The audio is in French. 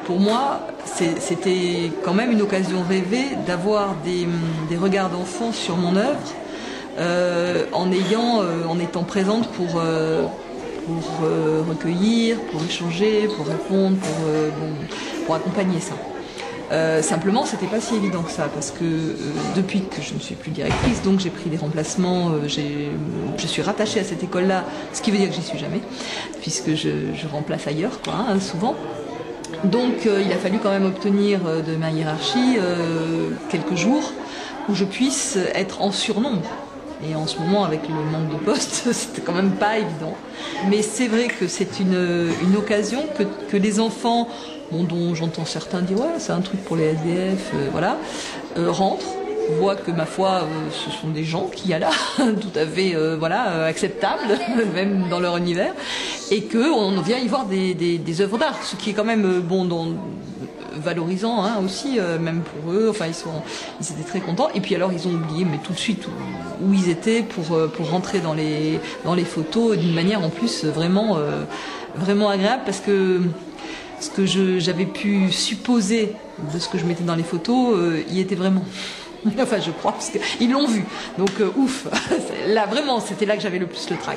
pour moi, c'était quand même une occasion rêvée d'avoir des regards d'enfants sur mon œuvre, en étant présente pour recueillir, pour échanger, pour répondre, pour accompagner ça. Simplement, c'était pas si évident que ça, parce que depuis que je ne suis plus directrice, donc j'ai pris des remplacements, je suis rattachée à cette école-là, ce qui veut dire que j'y suis jamais, puisque je remplace ailleurs, quoi, hein, souvent. Donc il a fallu quand même obtenir de ma hiérarchie quelques jours où je puisse être en surnombre. Et en ce moment, avec le manque de postes, c'était quand même pas évident. Mais c'est vrai que c'est une occasion que les enfants, dont j'entends certains dire ouais, c'est un truc pour les SDF, rentrent, voient que ma foi, ce sont des gens qui y a là, tout à fait acceptables, même dans leur univers, et qu'on vient y voir des œuvres d'art, ce qui est quand même valorisant aussi, même pour eux. Enfin, ils étaient très contents. Et puis alors, ils ont oublié, mais tout de suite, où ils étaient pour rentrer dans les photos d'une manière en plus vraiment agréable, parce que ce que j'avais pu supposer de ce que je mettais dans les photos, y était vraiment. Enfin, je crois, parce qu'ils l'ont vu. Donc, ouf. Là, vraiment, c'était là que j'avais le plus le trac.